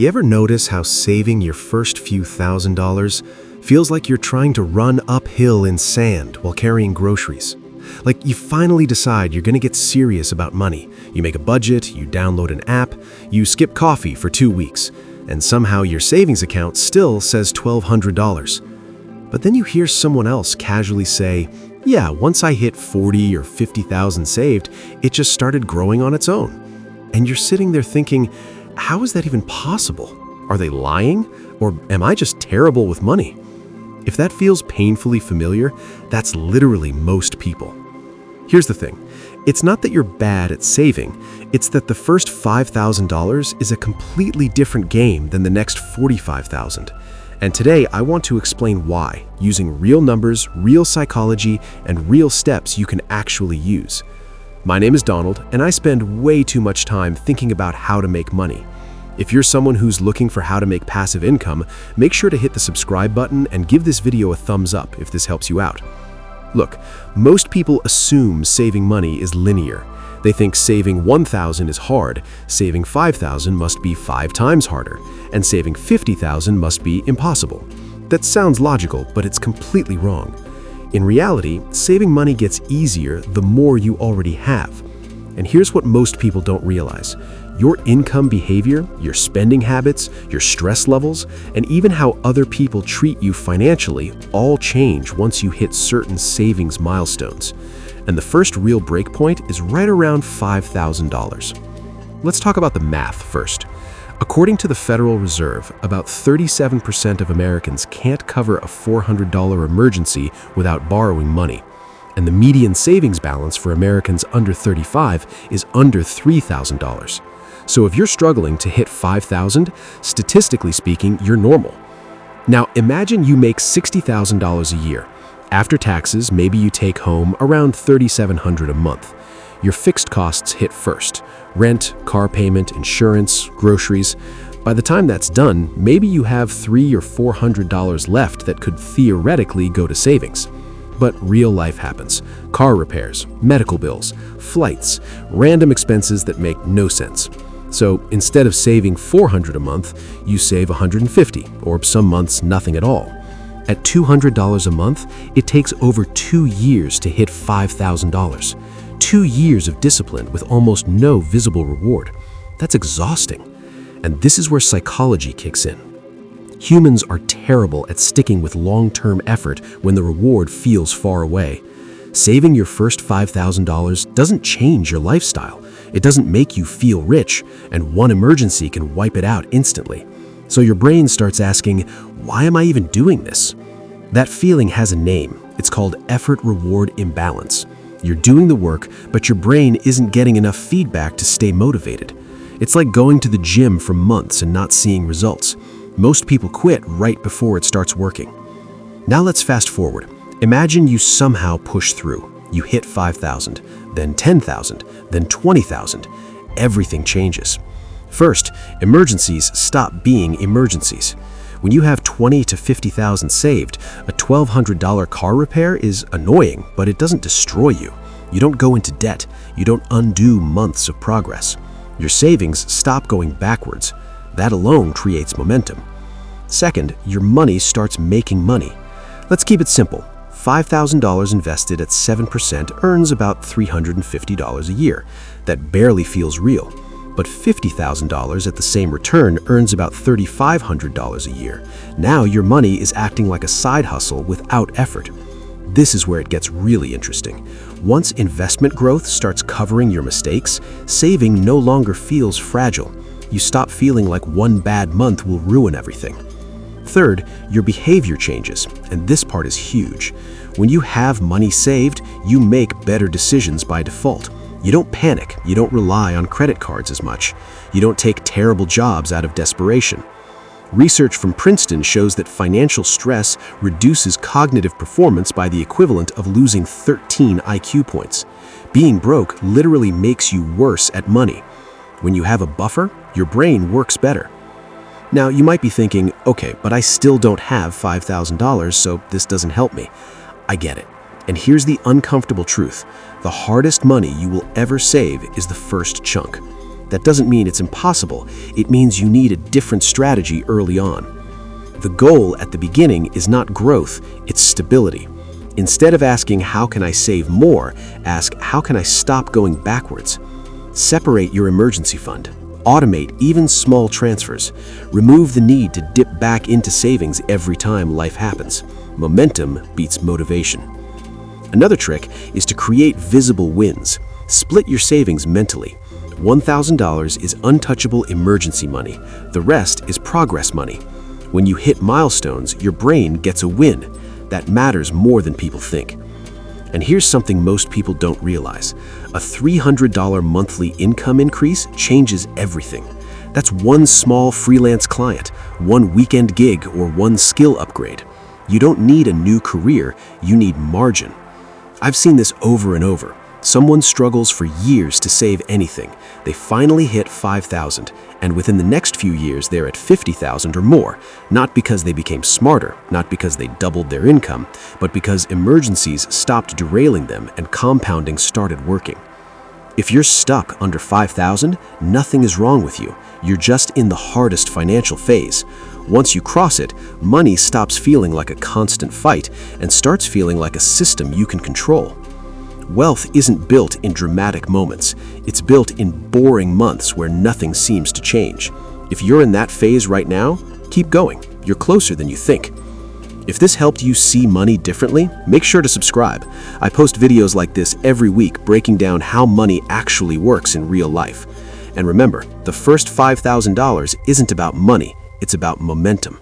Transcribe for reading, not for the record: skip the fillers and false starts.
You ever notice how saving your first few $1,000s feels like you're trying to run uphill in sand while carrying groceries? Like you finally decide you're going to get serious about money. You make a budget, you download an app, you skip coffee for 2 weeks, and somehow your savings account still says $1,200. But then you hear someone else casually say, yeah, once I hit 40 or 50,000 saved, it just started growing on its own. And you're sitting there thinking, how is that even possible? Are they lying? Or am I just terrible with money? If that feels painfully familiar, that's literally most people. Here's the thing. It's not that you're bad at saving, it's that the first $5,000 is a completely different game than the next $45,000. And today I want to explain why, using real numbers, real psychology, and real steps you can actually use. My name is Donald, and I spend way too much time thinking about how to make money. If you're someone who's looking for how to make passive income, make sure to hit the subscribe button and give this video a thumbs up if this helps you out. Look, most people assume saving money is linear. They think saving $1,000 is hard, saving $5,000 must be 5 times harder, and saving $50,000 must be impossible. That sounds logical, but it's completely wrong. In reality, saving money gets easier the more you already have. And here's what most people don't realize. Your income behavior, your spending habits, your stress levels, and even how other people treat you financially all change once you hit certain savings milestones. And the first real breakpoint is right around $5,000. Let's talk about the math first. According to the Federal Reserve, about 37% of Americans can't cover a $400 emergency without borrowing money. And the median savings balance for Americans under 35 is under $3,000. So if you're struggling to hit $5,000, statistically speaking, you're normal. Now imagine you make $60,000 a year. After taxes, maybe you take home around $3,700 a month. Your fixed costs hit first: rent, car payment, insurance, groceries. By the time that's done, maybe you have $300 or $400 left that could theoretically go to savings. But real life happens. Car repairs, medical bills, flights, random expenses that make no sense. So instead of saving $400 a month, you save $150, or some months nothing at all. At $200 a month, it takes over 2 years to hit $5,000. 2 years of discipline with almost no visible reward. That's exhausting. And this is where psychology kicks in. Humans are terrible at sticking with long-term effort when the reward feels far away. Saving your first $5,000 doesn't change your lifestyle. It doesn't make you feel rich, and one emergency can wipe it out instantly. So your brain starts asking, why am I even doing this? That feeling has a name. It's called effort-reward imbalance. You're doing the work, but your brain isn't getting enough feedback to stay motivated. It's like going to the gym for months and not seeing results. Most people quit right before it starts working. Now let's fast forward. Imagine you somehow push through. You hit $5,000, then $10,000, then $20,000. Everything changes. First, emergencies stop being emergencies. When you have $20,000 to $50,000 saved, a $1,200 car repair is annoying, but it doesn't destroy you. You don't go into debt. You don't undo months of progress. Your savings stop going backwards. That alone creates momentum. Second, your money starts making money. Let's keep it simple. $5,000 invested at 7% earns about $350 a year. That barely feels real. But $50,000 at the same return earns about $3,500 a year. Now your money is acting like a side hustle without effort. This is where it gets really interesting. Once investment growth starts covering your mistakes, saving no longer feels fragile. You stop feeling like one bad month will ruin everything. Third, your behavior changes, and this part is huge. When you have money saved, you make better decisions by default. You don't panic, you don't rely on credit cards as much. You don't take terrible jobs out of desperation. Research from Princeton shows that financial stress reduces cognitive performance by the equivalent of losing 13 IQ points. Being broke literally makes you worse at money. When you have a buffer, your brain works better. Now, you might be thinking, okay, but I still don't have $5,000, so this doesn't help me. I get it. And here's the uncomfortable truth. The hardest money you will ever save is the first chunk. That doesn't mean it's impossible. It means you need a different strategy early on. The goal at the beginning is not growth, it's stability. Instead of asking, how can I save more, ask, how can I stop going backwards? Separate your emergency fund. Automate even small transfers. Remove the need to dip back into savings every time life happens. Momentum beats motivation. Another trick is to create visible wins. Split your savings mentally. $1,000 is untouchable emergency money. The rest is progress money. When you hit milestones, your brain gets a win. That matters more than people think. And here's something most people don't realize. A $300 monthly income increase changes everything. That's one small freelance client, one weekend gig, or one skill upgrade. You don't need a new career, you need margin. I've seen this over and over. Someone struggles for years to save anything. They finally hit $5,000, and within the next few years they're at $50,000 or more, not because they became smarter, not because they doubled their income, but because emergencies stopped derailing them and compounding started working. If you're stuck under $5,000, nothing is wrong with you. You're just in the hardest financial phase. Once you cross it, money stops feeling like a constant fight and starts feeling like a system you can control. Wealth isn't built in dramatic moments. It's built in boring months where nothing seems to change. If you're in that phase right now, keep going. You're closer than you think. If this helped you see money differently, make sure to subscribe. I post videos like this every week breaking down how money actually works in real life. And remember, the first $5,000 isn't about money, it's about momentum.